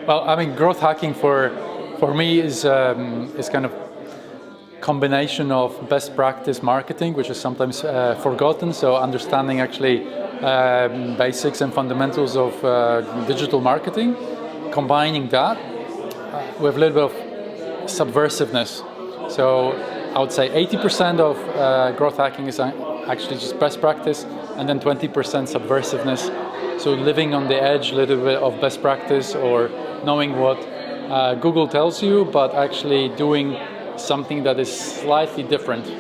Well, I mean, growth hacking for me is kind of combination of best practice marketing, which is sometimes forgotten. So understanding actually basics and fundamentals of digital marketing, combining that with a little bit of subversiveness. So I would say 80% of growth hacking is actually just best practice, and then 20% subversiveness. So living on the edge a little bit of best practice, or knowing what Google tells you, but actually doing something that is slightly different.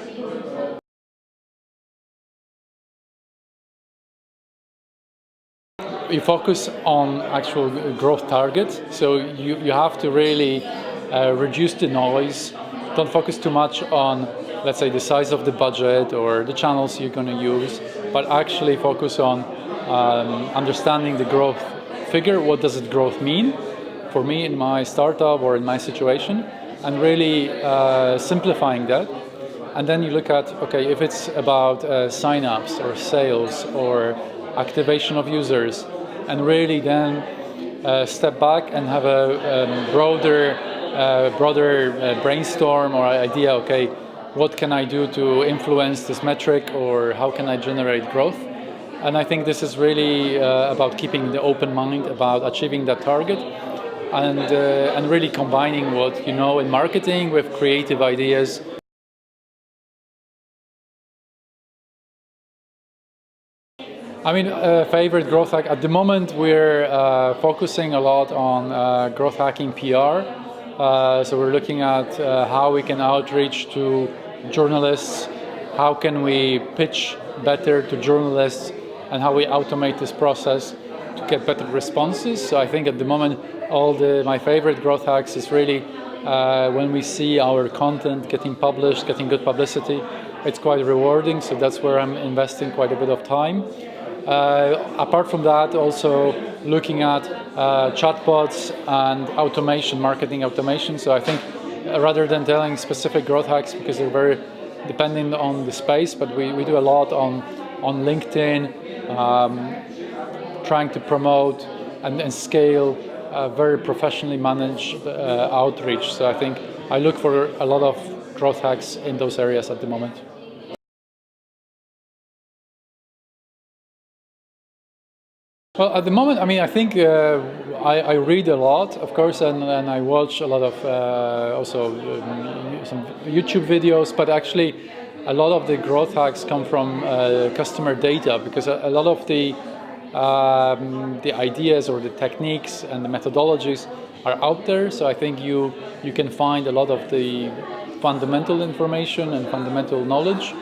You focus on actual growth targets, so you have to really reduce the noise. Don't focus too much on, let's say, the size of the budget or the channels you're going to use, but actually focus on understanding the growth figure. What does it growth mean for me in my startup or in my situation, and really simplifying that. And then you look at, okay, if it's about sign-ups or sales or activation of users, and really then step back and have a broader brainstorm or idea, okay, what can I do to influence this metric, or how can I generate growth? And I think this is really about keeping the open mind about achieving that target, and really combining what you know in marketing with creative ideas. I mean, favorite growth hack at the moment, we're focusing a lot on growth hacking PR. So we're looking at how we can outreach to journalists, how can we pitch better to journalists, and how we automate this process to get better responses. So I think at the moment, my favorite growth hacks is really when we see our content getting published, getting good publicity. It's quite rewarding, so that's where I'm investing quite a bit of time. Apart from that, also looking at chatbots and automation, marketing automation. So I think rather than telling specific growth hacks, because they're very dependent on the space, but we do a lot on LinkedIn, trying to promote and scale very professionally managed outreach. So I think I look for a lot of growth hacks in those areas at the moment. Well, at the moment, I mean, I think I read a lot, of course, and I watch a lot of also some YouTube videos, but actually a lot of the growth hacks come from customer data, because a lot of the ideas or the techniques and the methodologies are out there. So I think you can find a lot of the fundamental information and fundamental knowledge,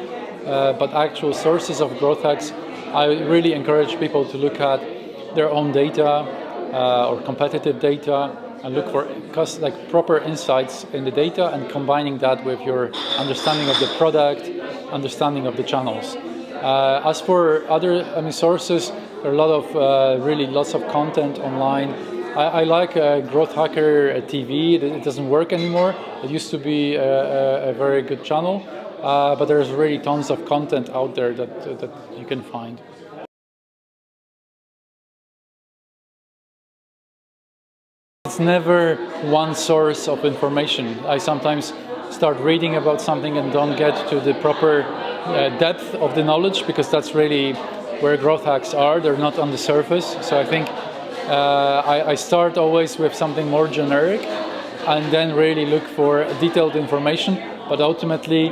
but actual sources of growth hacks, I really encourage people to look at their own data or competitive data, and look for proper insights in the data, and combining that with your understanding of the product, understanding of the channels. As for other sources, there are a lot of really lots of content online. I like Growth Hacker TV. It doesn't work anymore. It used to be a very good channel, but there's really tons of content out there that you can find. It's never one source of information. I sometimes start reading about something and don't get to the proper depth of the knowledge, because that's really where growth hacks are. They're not on the surface. So I think I start always with something more generic, and then really look for detailed information. But ultimately,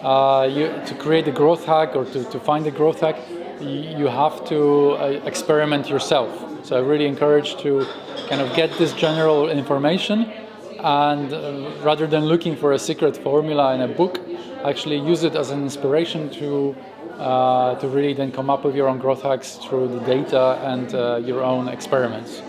to create a growth hack, or to find a growth hack, you have to experiment yourself. So I really encourage to kind of get this general information, and rather than looking for a secret formula in a book, actually use it as an inspiration to really then come up with your own growth hacks through the data and your own experiments.